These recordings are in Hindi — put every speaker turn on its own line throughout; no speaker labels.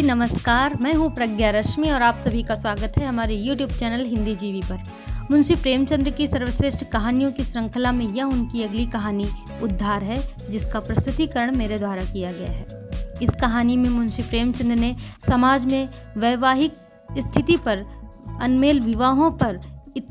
नमस्कार, मैं हूँ प्रज्ञा रश्मि और आप सभी का स्वागत है हमारे YouTube चैनल हिंदी जीवी पर। मुंशी प्रेमचंद की सर्वश्रेष्ठ कहानियों की श्रृंखला में यह उनकी अगली कहानी उद्धार है, जिसका प्रस्तुतिकरण मेरे द्वारा किया गया है। इस कहानी में मुंशी प्रेमचंद ने समाज में वैवाहिक स्थिति पर, अनमेल विवाहों पर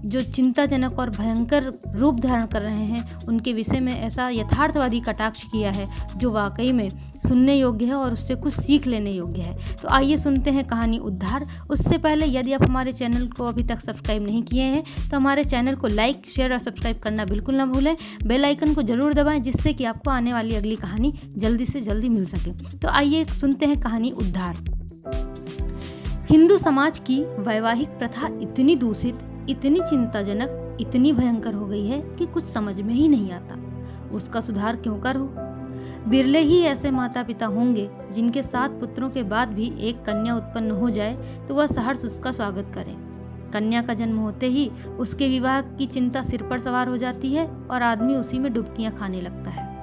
जो चिंताजनक और भयंकर रूप धारण कर रहे हैं, उनके विषय में ऐसा यथार्थवादी कटाक्ष किया है जो वाकई में सुनने योग्य है और उससे कुछ सीख लेने योग्य है। तो आइए सुनते हैं कहानी उद्धार। उससे पहले यदि आप हमारे चैनल को अभी तक सब्सक्राइब नहीं किए हैं तो हमारे चैनल को लाइक, शेयर और सब्सक्राइब करना बिल्कुल ना भूलें। बेल आइकन को जरूर दबाएं जिससे कि आपको आने वाली अगली कहानी जल्दी से जल्दी मिल सके। तो आइए सुनते हैं कहानी उद्धार। हिंदू समाज की वैवाहिक प्रथा इतनी दूषित, इतनी चिंताजनक, इतनी भयंकर हो गई है कि कुछ समझ में ही नहीं आता उसका सुधार क्यों कर हो। बिरले ही ऐसे माता पिता होंगे जिनके 7 पुत्रों के बाद भी एक कन्या उत्पन्न हो जाए तो वह सहर्ष उसका स्वागत करें। कन्या का जन्म होते ही उसके विवाह की चिंता सिर पर सवार हो जाती है और आदमी उसी में डुबकियां खाने लगता है।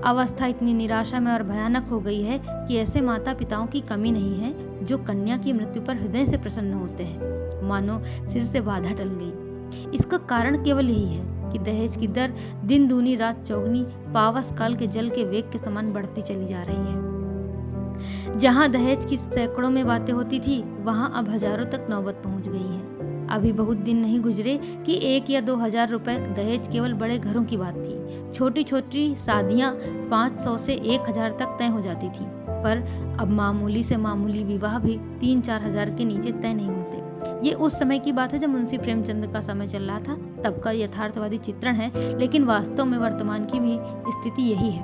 अवस्था इतनी निराशा में और भयानक हो गई है कि ऐसे माता पिताओं की कमी नहीं है जो कन्या की मृत्यु पर हृदय से प्रसन्न होते हैं, मानो सिर से बाधा टल गई। इसका कारण केवल यही है कि दहेज की दर दिन दूनी रात चौगनी, पावस काल के जल के वेग के समान बढ़ती चली जा रही है। जहां दहेज की सैकड़ों में बातें होती थी, वहां अब हजारों तक नौबत पहुंच गई है। अभी बहुत दिन नहीं गुजरे कि 1 या 2 हजार रुपए दहेज केवल बड़े घरों की बात थी। छोटी छोटी शादियां 500 से 1000 तक तय हो जाती थी, पर अब मामूली से मामूली विवाह भी 3-4 हजार के नीचे तय नहीं होते। ये उस समय की बात है जब मुंशी प्रेमचंद का समय चल रहा था, तब का यथार्थवादी चित्रण है, लेकिन वास्तव में वर्तमान की भी स्थिति यही है।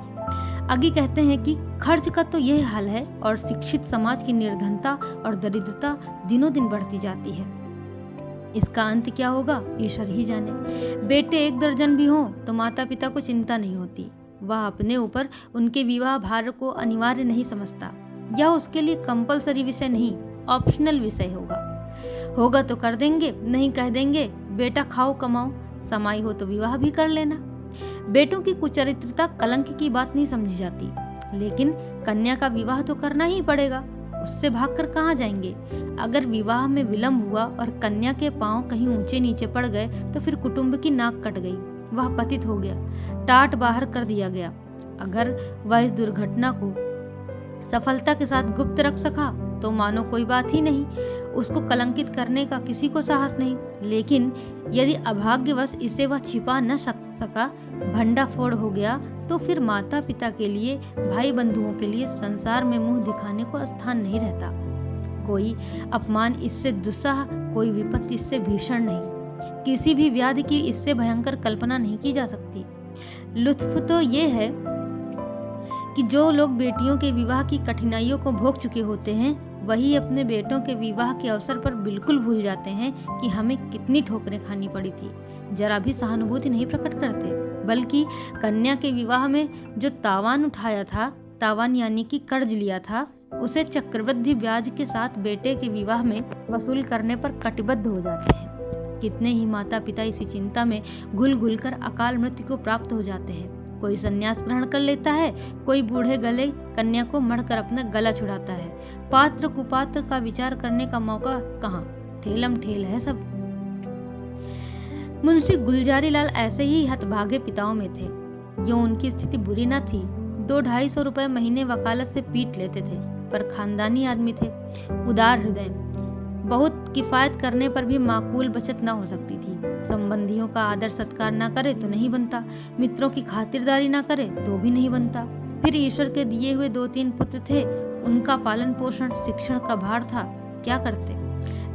आगे कहते हैं कि खर्च का तो यह हाल है और शिक्षित समाज की निर्धनता और दरिद्रता दिनों दिन बढ़ती जाती है। इसका अंत क्या होगा ईश्वर ही जाने। बेटे 1 दर्जन भी हों तो माता पिता को चिंता नहीं होती। वह अपने ऊपर उनके विवाह भार को अनिवार्य नहीं समझता। यह उसके लिए कंपलसरी विषय नहीं, ऑप्शनल विषय होगा तो कर देंगे, नहीं कह देंगे बेटा खाओ कमाओ, समाई हो तो विवाह भी कर लेना। बेटों की कुचरित्रता कलंक की बात नहीं समझी जाती, लेकिन कन्या का विवाह तो करना ही पड़ेगा, उससे भागकर कहाँ जाएंगे। अगर विवाह में विलंब हुआ और कन्या के पांव कहीं ऊंचे नीचे पड़ गए तो फिर कुटुंब की नाक कट गई, वह पतित हो गया, टाट बाहर कर दिया गया। अगर वह इस दुर्घटना को सफलता के साथ गुप्त रख सका तो मानो कोई बात ही नहीं, उसको कलंकित करने का किसी को साहस नहीं। लेकिन यदि अभाग्यवश इसे वह छिपा न सका, भंडाफोड़ हो गया, तो फिर माता पिता के लिए, भाई बंधुओं के लिए संसार में मुंह दिखाने को स्थान नहीं रहता। कोई अपमान इससे दुस्सह, कोई विपत्ति इससे भीषण नहीं, किसी भी व्याधि की इससे भयंकर कल्पना नहीं की जा सकती। लुत्फ तो ये है कि जो लोग बेटियों के विवाह की कठिनाइयों को भोग चुके होते हैं, वही अपने बेटों के विवाह के अवसर पर बिल्कुल भूल जाते हैं कि हमें कितनी ठोकरें खानी पड़ी थी। जरा भी सहानुभूति नहीं प्रकट करते, बल्कि कन्या के विवाह में जो तावान उठाया था, तावान यानी कि कर्ज लिया था, उसे चक्रवृद्धि ब्याज के साथ बेटे के विवाह में वसूल करने पर कटिबद्ध हो जाते हैं। कितने ही माता पिता इसी चिंता में घुल कर अकाल मृत्यु को प्राप्त हो जाते हैं। कोई संन्यास ग्रहण कर लेता है, कोई बूढ़े गले कन्या को मढ़कर अपना गला छुड़ाता है। पात्र कुपात्र का विचार करने का मौका कहाँ, ठेलम ठेल है सब। मुंशी गुलजारी लाल ऐसे ही हतभागे पिताओं में थे। यूं उनकी स्थिति बुरी न थी, 200-250 रुपए महीने वकालत से पीट लेते थे, पर खानदानी आदमी थे, उदार हृदय। बहुत किफायत करने पर भी माकूल बचत न हो सकती थी। संबंधियों का आदर सत्कार ना करे तो नहीं बनता, मित्रों की खातिरदारी ना करे तो भी नहीं बनता। फिर ईश्वर के दिए हुए 2-3 पुत्र थे, उनका पालन पोषण, शिक्षण का भार था, क्या करते।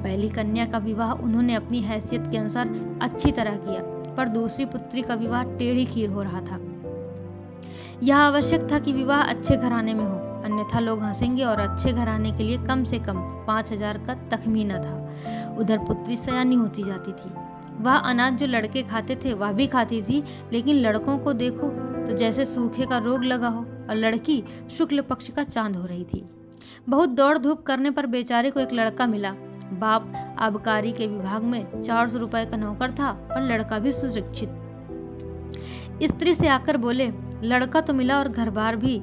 पहली कन्या का विवाह उन्होंने अपनी हैसियत के अनुसार अच्छी तरह किया, पर दूसरी पुत्री का विवाह टेढ़ी खीर हो रहा था। यह आवश्यक था कि विवाह अच्छे घराने में हो, अन्यथा लोग हंसेंगे और अच्छे घराने के लिए कम से कम 5000 का तखमीना था। उधर पुत्री सयानी होती जाती थी। वह अनाज जो लड़के खाते थे वह भी खाती थी, लेकिन लड़कों को देखो तो जैसे सूखे का रोग लगा हो, और लड़की शुक्ल पक्ष का चांद हो रही थी। बहुत दौड़ धूप करने पर बेचारे को एक लड़का मिला। बाप आबकारी के विभाग में 400 रुपए का नौकर था और लड़का भी सुशिक्षित। स्त्री से आकर बोले, लड़का तो मिला और घर बार भी,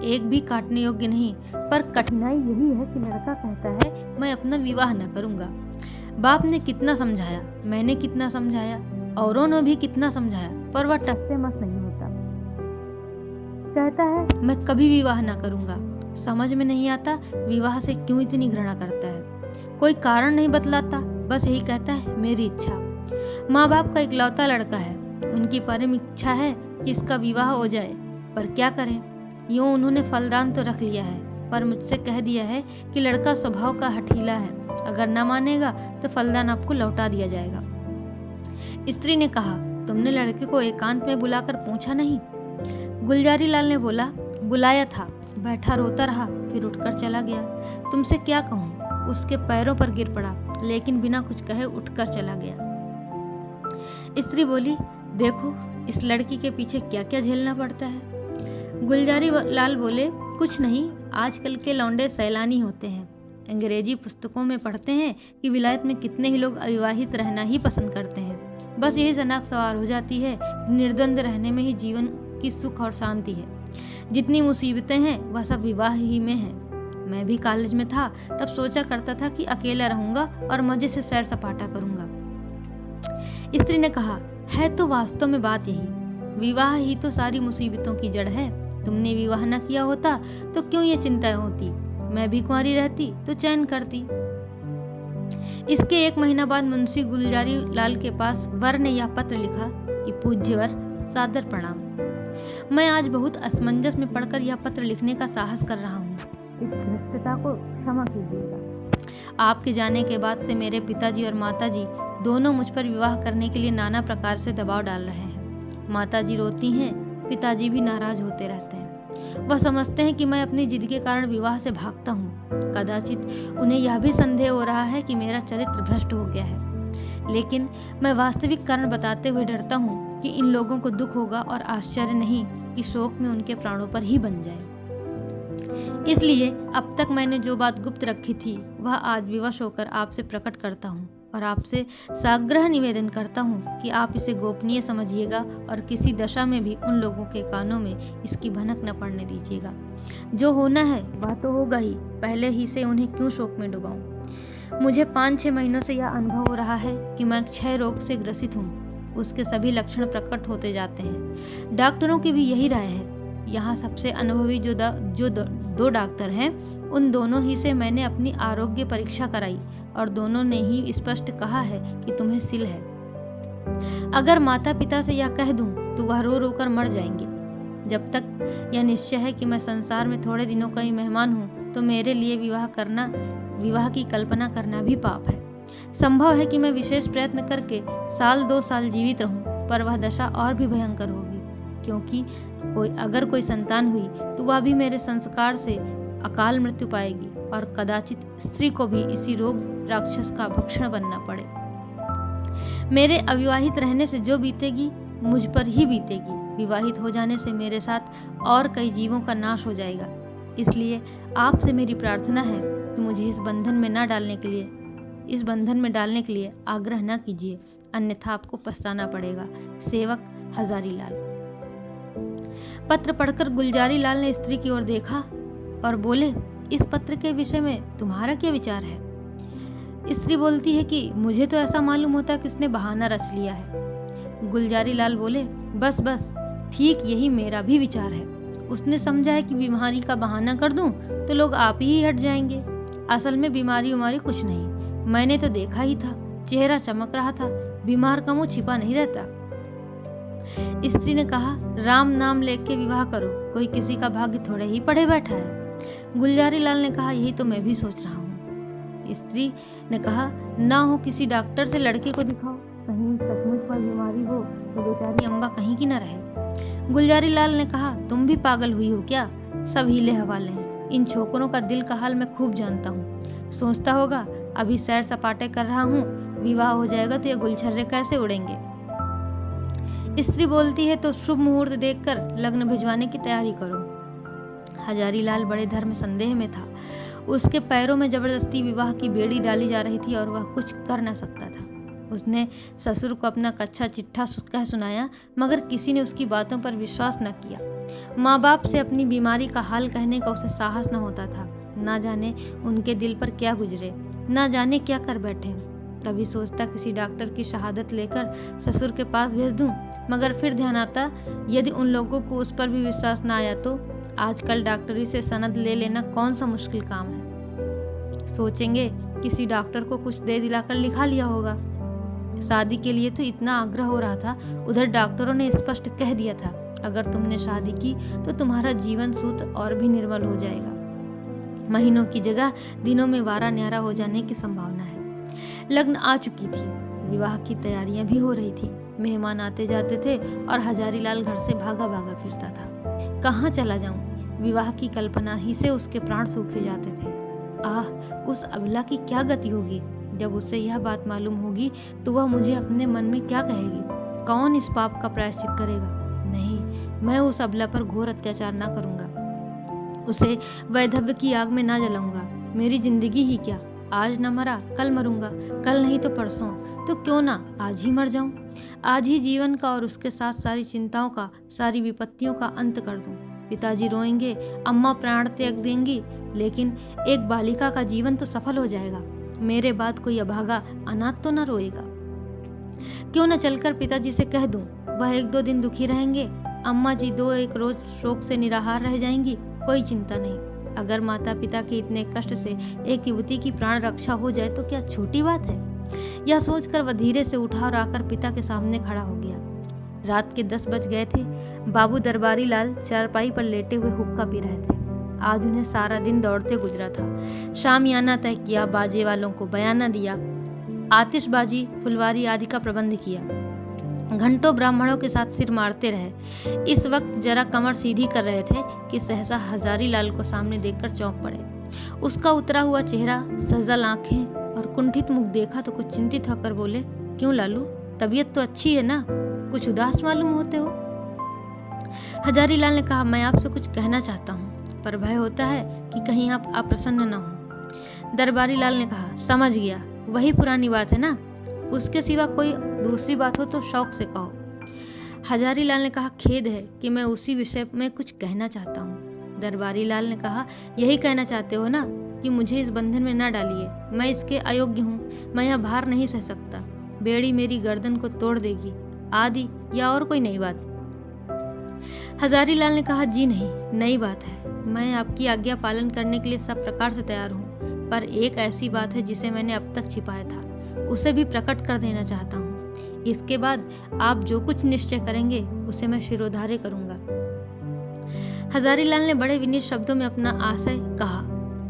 एक भी काटने योग्य नहीं, पर कठिनाई यही है कि लड़का कहता है मैं अपना विवाह न करूंगा। बाप ने कितना समझाया, मैंने कितना समझाया, औरों ने भी कितना समझाया, पर वह टस से मस नहीं होता। कहता है मैं कभी विवाह ना करूंगा। समझ में नहीं आता विवाह से क्यों इतनी घृणा करता है। कोई कारण नहीं बतलाता, बस यही कहता है मेरी इच्छा। माँ बाप का इकलौता लड़का है, उनकी परम इच्छा है कि इसका विवाह हो जाए, पर क्या करें। यूं उन्होंने फलदान तो रख लिया है, पर मुझसे कह दिया है कि लड़का स्वभाव का हठीला है, अगर न मानेगा तो फलदान आपको लौटा दिया जाएगा। स्त्री ने कहा तुमने लड़के को एकांत में बुलाकर पूछा नहीं? गुलजारी लाल ने बोला बुलाया था, बैठा रोता रहा, फिर उठकर चला गया। तुमसे क्या कहूँ, उसके पैरों पर गिर पड़ा, लेकिन बिना कुछ कहे उठकर चला गया। स्त्री बोली देखो इस लड़की के पीछे क्या क्या झेलना पड़ता है। गुलजारी लाल बोले कुछ नहीं, आजकल के लौंडे सैलानी होते हैं। अंग्रेजी पुस्तकों में पढ़ते हैं कि विलायत में कितने ही लोग अविवाहित रहना ही पसंद करते हैं। बस यही सनक सवार हो जाती है कि निर्द्वंद रहने में ही जीवन की सुख और शांति है। जितनी मुसीबतें हैं वह सब विवाह ही में है। मैं भी कॉलेज में था तब सोचा करता था कि अकेला रहूंगा और मजे से सैर सपाटा करूंगा। स्त्री ने कहा है तो वास्तव में बात यही, विवाह ही तो सारी मुसीबतों की जड़ है। तुमने विवाह न किया होता तो क्यों ये चिंताएं होती, मैं भी कुंवारी रहती तो चैन करती। इसके 1 महीना बाद मुंशी गुलजारी लाल के पास वर ने यह पत्र लिखा कि पूज्यवर सादर प्रणाम। मैं आज बहुत असमंजस में पढ़कर यह पत्र लिखने का साहस कर रहा हूँ, इस धृष्टता को क्षमा कीजिएगा। आपके जाने के बाद से मेरे पिताजी और माताजी दोनों मुझ पर विवाह करने के लिए नाना प्रकार से दबाव डाल रहे हैं। माताजी रोती हैं, पिताजी भी नाराज होते रहते हैं। वह समझते हैं कि मैं अपनी जिद के कारण विवाह से भागता हूँ। कदाचित उन्हें यह भी संदेह हो रहा है कि मेरा चरित्र भ्रष्ट हो गया है, लेकिन मैं वास्तविक कारण बताते हुए डरता हूँ कि इन लोगों को दुख होगा और आश्चर्य नहीं कि शोक में उनके प्राणों पर ही बन जाए। इसलिए अब तक मैंने जो बात गुप्त रखी थी वह आज विवश होकर आपसे प्रकट करता हूँ और आपसे साग्रह निवेदन करता हूँ कि आप इसे गोपनीय समझिएगा और किसी दशा में भी उन लोगों के कानों में इसकी भनक न पड़ने दीजिएगा। जो होना है वह तो होगा ही, पहले ही से उन्हें क्यों शोक में डुबाऊं। मुझे 5-6 महीनों से यह अनुभव हो रहा है कि मैं क्षय रोग से ग्रसित हूँ। उसके सभी लक्षण प्रकट होते जाते हैं। डॉक्टरों की भी यही राय है। यहाँ सबसे अनुभवी जो 2 डॉक्टर हैं, उन दोनों ही से मैंने अपनी आरोग्य परीक्षा कराई और दोनों ने ही स्पष्ट कहा है कि तुम्हें सिल है। अगर माता पिता से यह कह दूं तो वह रो रो कर मर जाएंगे। जब तक यह निश्चय है कि मैं संसार में थोड़े दिनों का ही मेहमान हूँ तो मेरे लिए विवाह की कल्पना करना भी पाप है। संभव है कि मैं विशेष प्रयत्न करके 1-2 साल जीवित रहूं, पर वह दशा और भी भयंकर होगी, क्योंकि अगर कोई संतान हुई तो वह भी मेरे संस्कार से अकाल मृत्यु पाएगी और कदाचित स्त्री को भी इसी रोग राक्षस का भक्षण बनना पड़े। मेरे अविवाहित रहने से जो बीतेगी मुझ पर ही बीतेगी। विवाहित हो जाने से मेरे साथ और कई जीवों का नाश हो जाएगा। इसलिए आपसे मेरी प्रार्थना है कि मुझे इस बंधन में डालने के लिए आग्रह न कीजिए, अन्यथा आपको पछताना पड़ेगा। सेवक हजारी लाल। पत्र पढ़कर गुलजारी लाल ने स्त्री की ओर देखा और बोले इस पत्र के विषय में तुम्हारा क्या विचार है? स्त्री बोलती है कि मुझे तो ऐसा मालूम होता कि उसने बहाना रच लिया है। गुलजारी लाल बोले बस ठीक यही मेरा भी विचार है। उसने समझा है कि बीमारी का बहाना कर दूं तो लोग आप ही हट जाएंगे। असल में बीमारी कुछ नहीं, मैंने तो देखा ही था, चेहरा चमक रहा था, बीमार का मुंह छिपा नहीं रहता। स्त्री ने कहा राम नाम लेके विवाह करो, कोई किसी का भाग्य थोड़े ही पढ़े बैठा है। गुलजारी लाल ने कहा यही तो मैं भी सोच रहा हूँ। स्त्री ने कहा ना हो किसी डॉक्टर से लड़के को दिखाओ, कहीं सचमुच पर बीमारी हो तो बेचारी अम्बा कहीं की न रहे। गुलजारी लाल ने कहा तुम भी पागल हुई हो क्या? सब हीले हवाले हैं। इन छोकरों का दिल का हाल मैं खूब जानता हूँ। सोचता होगा अभी सैर सपाटे कर रहा हूँ, विवाह हो जाएगा तो ये गुलछर्रे कैसे उड़ेंगे। स्त्री बोलती है तो शुभ मुहूर्त देखकर लग्न भिजवाने की तैयारी करो। हजारी लाल बड़े धर्म संदेह में था। उसके पैरों में जबरदस्ती विवाह की बेड़ी डाली जा रही थी और वह कुछ कर न सकता था। उसने ससुर को अपना कच्चा चिट्ठा कह सुनाया, मगर किसी ने उसकी बातों पर विश्वास न किया। माँ बाप से अपनी बीमारी का हाल कहने का उसे साहस न होता था। ना जाने उनके दिल पर क्या गुजरे, ना जाने क्या कर बैठे। कभी सोचता किसी डॉक्टर की शहादत लेकर ससुर के पास भेज दूं, मगर फिर ध्यान आता यदि उन लोगों को उस पर भी विश्वास न आया तो आजकल डॉक्टरी से सनद ले लेना कौन सा मुश्किल काम है। सोचेंगे किसी डॉक्टर को कुछ दे दिलाकर लिखा लिया होगा। शादी के लिए तो इतना आग्रह हो रहा था, उधर डॉक्टरों ने स्पष्ट कह दिया था अगर तुमने शादी की तो तुम्हारा जीवन सूत्र और भी निर्मल हो जाएगा। महीनों की जगह दिनों में वारा न्यारा हो जाने की संभावना है। लग्न आ चुकी थी, विवाह की तैयारियां भी हो रही थी। मेहमान आते जाते थे और हजारीलाल घर से भागा भागा फिरता था। कहाँ चला जाऊं, विवाह की कल्पना ही से उसके प्राण सूखे जाते थे। आह, उस अबला की क्या गति होगी। जब उसे यह बात मालूम होगी तो वह मुझे अपने मन में क्या कहेगी। कौन इस पाप का प्रायश्चित करेगा। नहीं, मैं उस अबला पर घोर अत्याचार ना करूंगा, उसे वैधव्य की आग में ना जलाऊंगा। मेरी जिंदगी ही क्या, आज न मरा कल मरूंगा, कल नहीं तो परसों, तो क्यों ना आज ही मर जाऊं। आज ही जीवन का और उसके साथ सारी चिंताओं का, सारी विपत्तियों का अंत कर दूं। पिताजी रोएंगे, अम्मा प्राण त्याग देंगी, लेकिन एक बालिका का जीवन तो सफल हो जाएगा। मेरे बाद कोई अभागा अनाथ तो न रोएगा। क्यों न चलकर पिताजी से कह दूं, वह 1-2 दिन दुखी रहेंगे, अम्मा जी 2-1 रोज शोक से निराहार रह जाएंगी, कोई चिंता नहीं। अगर माता पिता के इतने कष्ट से एक युवती की प्राण रक्षा हो जाए तो क्या छोटी बात है। यह सोचकर वह धीरे से उठा और आकर पिता के सामने खड़ा हो गया। रात के 10 बज गए थे। बाबू दरबारी लाल चारपाई पर लेटे हुए हुक्का पी रहे थे। आज उन्हें सारा दिन दौड़ते गुजरा था। शामियाना तय किया, बाजे वालों को बयाना दिया, आतिशबाजी, फुलवारी आदि का प्रबंध किया। घंटों ब्राह्मणों के साथ सिर मारते रहे। इस वक्त जरा कमर सीधी कर रहे थे कि सहसा हजारीलाल को सामने देखकर चौंक पड़े। उसका उतरा हुआ चेहरा, सजल आंखें और कुंठित मुख देखा तो कुछ चिंतित होकर बोले, क्यों लालू, तबीयत तो अच्छी है ना, कुछ उदास मालूम होते हो। हजारीलाल ने कहा, मैं आपसे कुछ कहना चाहता हूँ, पर भय होता है कि कहीं आप अप्रसन्न न हो। दरबारी लाल ने कहा, समझ गया, वही पुरानी बात है ना, उसके सिवा कोई दूसरी बात हो तो शौक से कहो। हजारीलाल ने कहा, खेद है कि मैं उसी विषय में कुछ कहना चाहता हूँ। दरबारी लाल ने कहा, यही कहना चाहते हो ना कि मुझे इस बंधन में न डालिए, मैं इसके अयोग्य हूँ, मैं यह भार नहीं सह सकता, बेड़ी मेरी गर्दन को तोड़ देगी, आदि या और कोई नई बात। हजारीलाल ने कहा, जी नहीं, नई बात है, मैं आपकी आज्ञा पालन करने के लिए सब प्रकार से तैयार हूँ, पर एक ऐसी बात है जिसे मैंने अब तक छिपाया था, उसे भी प्रकट कर देना चाहता हूँ। इसके बाद आप जो कुछ निश्चय करेंगे उसे मैं शिरोधार्य करूंगा। हजारीलाल ने बड़े विनीत शब्दों में अपना आशय कहा,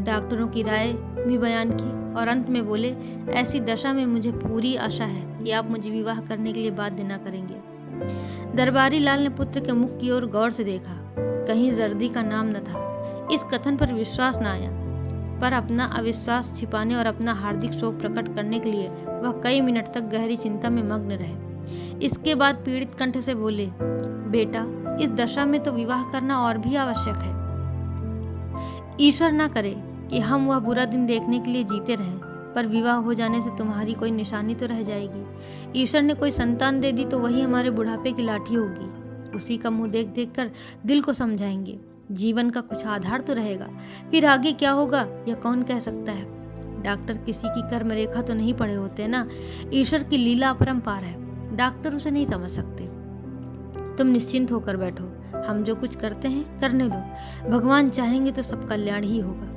डॉक्टरों की राय भी बयान की और अंत में बोले, ऐसी दशा में मुझे पूरी आशा है कि आप मुझे विवाह करने के लिए बाध्य न करेंगे। दरबारी लाल ने पुत्र के मुख की ओर गौर से देखा, कहीं जर्दी का नाम न था। इस कथन पर विश्वास न आया, पर अपना अविश्वास छिपाने और अपना हार्दिक शोक प्रकट करने के लिए वह कई मिनट तक गहरी चिंता में मग्न रहे। इसके बाद पीड़ित कंठ से बोले, बेटा, इस दशा में तो विवाह करना और भी आवश्यक है। ईश्वर ना करे कि हम वह बुरा दिन देखने के लिए जीते रहें, पर विवाह हो जाने से तुम्हारी कोई निशानी तो रह जाएगी। ईश्वर ने कोई संतान दे दी तो वही हमारे बुढ़ापे की लाठी होगी, उसी का मुंह देख देख कर दिल को समझाएंगे। जीवन का कुछ आधार तो रहेगा, फिर आगे क्या होगा यह कौन कह सकता है। डॉक्टर किसी की कर्म रेखा तो नहीं पढ़े होते ना, ईश्वर की लीला अपरंपार है, डॉक्टर उसे नहीं समझ सकते। तुम निश्चिंत होकर बैठो, हम जो कुछ करते हैं करने दो, भगवान चाहेंगे तो सब कल्याण ही होगा।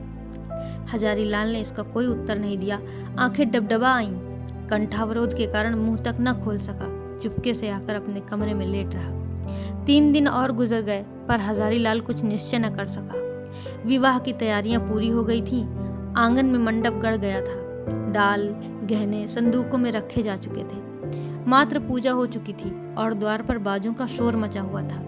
हजारीलाल ने इसका कोई उत्तर नहीं दिया, आंखें डबडबा आईं, कंठावरोध के कारण मुंह तक न खोल सका, चुपके से आकर अपने कमरे में लेट रहा। 3 दिन और गुजर गए, पर हजारीलाल कुछ निश्चय न कर सका। विवाह की तैयारियां पूरी हो गई थीं, आंगन में मंडप गड़ गया था, डाल गहने संदूकों में रखे जा चुके थे, मात्र पूजा हो चुकी थी और द्वार पर बाजों का शोर मचा हुआ था।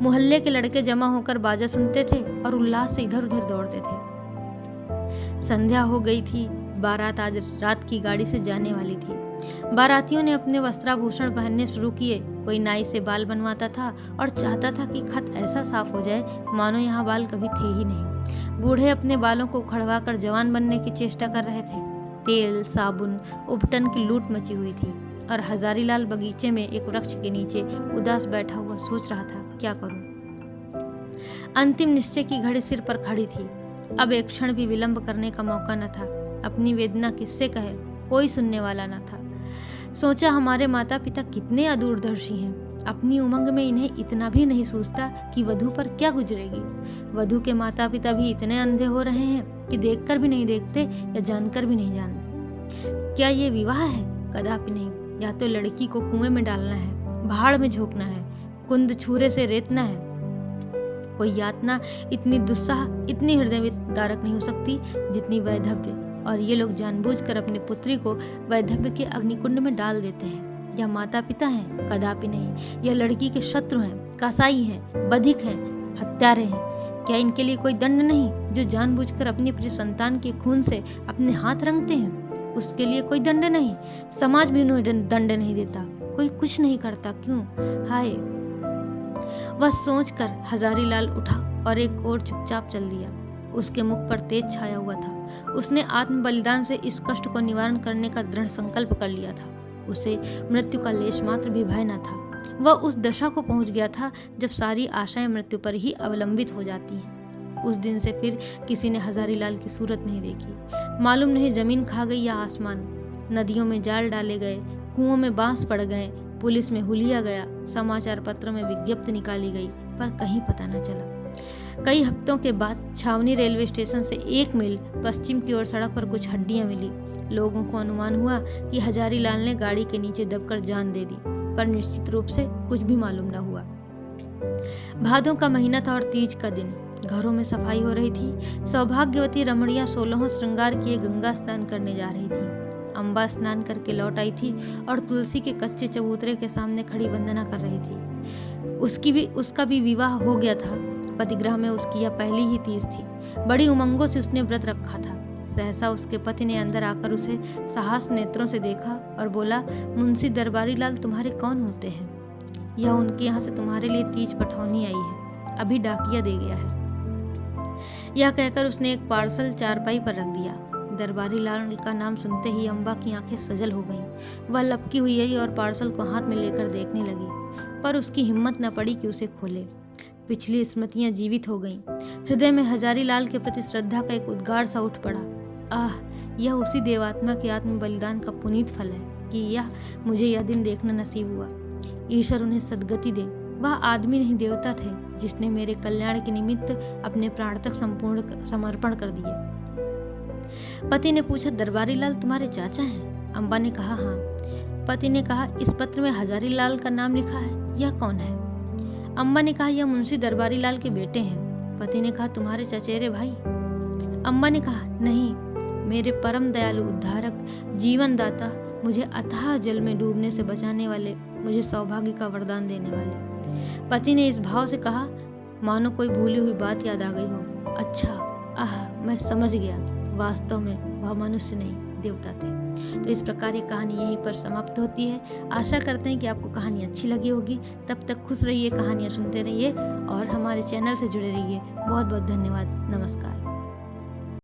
मोहल्ले के लड़के जमा होकर बाजा सुनते थे और उल्लास से इधर उधर दौड़ते थे। संध्या हो गई थी, बारात आज रात की गाड़ी से जाने वाली थी। बारातियों ने अपने वस्त्राभूषण पहनने शुरू किए, कोई नाई से बाल बनवाता था और चाहता था कि खत ऐसा साफ हो जाए मानो यहाँ बाल कभी थे ही नहीं। बूढ़े अपने बालों को उखड़वा कर जवान बनने की चेष्टा कर रहे थे। तेल, साबुन, उपटन की लूट मची हुई थी और हजारीलाल बगीचे में एक वृक्ष के नीचे उदास बैठा हुआ सोच रहा था, क्या करूं। अंतिम निश्चय की घड़ी सिर पर खड़ी थी। अब एक क्षण भी विलंब करने का मौका न था। अपनी वेदना किससे कहे, कोई सुनने वाला न था। सोचा हमारे माता पिता कितने अदूरदर्शी हैं। अपनी उमंग में इन्हें इतना भी नहीं सूझता कि वधू पर क्या गुजरेगी। वधू के माता पिता भी इतने अंधे हो रहे हैं कि देखकर भी नहीं देखते या जानकर भी नहीं जानते। क्या ये विवाह है? कदापि नहीं। या तो लड़की को कुएं में डालना है, भाड़ में झोंकना है, कुंद छुरे से रेतना है। कोई यातना इतनी दुस्साह, इतनी हृदय विदारक नहीं हो सकती जितनी वैधव्य। और ये लोग जानबूझकर अपनी पुत्री को वैधव्य के अग्निकुंड में डाल देते हैं। यह माता पिता हैं? कदापि नहीं। यह लड़की के शत्रु हैं, कसाई हैं, बधिक हैं, हत्यारे हैं। क्या इनके लिए कोई दंड नहीं जो जानबूझकर अपने प्रिय संतान के खून से अपने हाथ रंगते हैं? उसके लिए कोई दंड नहीं। समाज भी उन्हें दंड नहीं देता। कोई कुछ नहीं करता, क्यों? हाय! वह सोचकर हजारीलाल उठा और एक ओर चुपचाप चल दिया। उसके मुख पर तेज छाया हुआ था। उसने आत्म बलिदान से इस कष्ट को निवारण करने का दृढ़ संकल्प कर लिया था। उसे मृत्यु का लेश मात्र भी भय न था। वह उस दशा को पहुंच गया था जब सारी आशाएं मृत्यु पर ही अवलंबित हो जाती हैं। उस दिन से फिर किसी ने हजारीलाल की सूरत नहीं देखी। मालूम नहीं जमीन खा गई या आसमान। नदियों में जाल डाले गए, कुओं में बांस पड़ गए, पुलिस में हुलिया गया, समाचार पत्रों में विज्ञप्ति निकाली गई, पर कहीं पता न चला। कई हफ्तों के बाद छावनी रेलवे स्टेशन से 1 मील पश्चिम की ओर सड़क पर कुछ हड्डियां मिली। लोगों को अनुमान हुआ कि हजारीलाल ने गाड़ी के नीचे दबकर जान दे दी, पर निश्चित रूप से कुछ भी मालूम न हुआ। भादों का महीना था और तीज का दिन। घरों में सफाई हो रही थी। सौभाग्यवती रमणियां 16वां श्रृंगार किए गंगा स्नान करने जा रही थी। अम्बा स्नान करके लौट आई थी और तुलसी के कच्चे चबूतरे के सामने खड़ी वंदना कर रही थी। उसका भी विवाह हो गया था। पतिगृह में उसकी यह पहली ही तीज थी। बड़ी उमंगों से उसने व्रत रखा था। सहसा उसके पति ने अंदर आकर उसे साहस नेत्रों से देखा और बोला, मुंशी दरबारी लाल तुम्हारे कौन होते हैं? यह उनके यहाँ से तुम्हारे लिए तीज पठौनी आई है, अभी डाकिया दे गया है। यह कहकर उसने एक पार्सल चारपाई पर रख दिया। दरबारी लाल का नाम सुनते ही अम्बा की आंखें सजल हो गईं। वह लपकी हुई आई और पार्सल को हाथ में लेकर देखने लगी, पर उसकी हिम्मत न पड़ी कि उसे खोले। पिछली स्मृतियां जीवित हो गईं। हृदय में हजारीलाल के प्रति श्रद्धा का एक उद्गार सा उठ पड़ा। आह, यह उसी देवात्मा के आत्म बलिदान का पुनीत फल है कि मुझे यह दिन देखना नसीब हुआ। ईश्वर उन्हें सद्गति दे। वह आदमी नहीं देवता थे जिसने मेरे कल्याण के निमित्त अपने प्राण तक संपूर्ण समर्पण कर दिए। पति ने पूछा, दरबारी लाल तुम्हारे चाचा हैं? अम्बा ने कहा, हाँ। पति ने कहा, इस पत्र में हजारीलाल का नाम लिखा है, यह कौन है? अम्बा ने कहा, यह मुंशी दरबारी लाल के बेटे हैं। पति ने कहा, तुम्हारे चचेरे भाई? अम्बा ने कहा, नहीं, मेरे परम दयालु उद्धारक, जीवन दाता, मुझे अथाह जल में डूबने से बचाने वाले, मुझे सौभाग्य का वरदान देने वाले। पति ने इस भाव से कहा मानो कोई भूली हुई बात याद आ गई हो। अच्छा, आह, मैं समझ गया, वास्तव में वह मनुष्य नहीं, देवता थे। तो इस प्रकार ये कहानी यहीं पर समाप्त होती है। आशा करते हैं कि आपको कहानी अच्छी लगी होगी। तब तक खुश रहिए, कहानियाँ सुनते रहिए और हमारे चैनल से जुड़े रहिए। बहुत बहुत धन्यवाद। नमस्कार।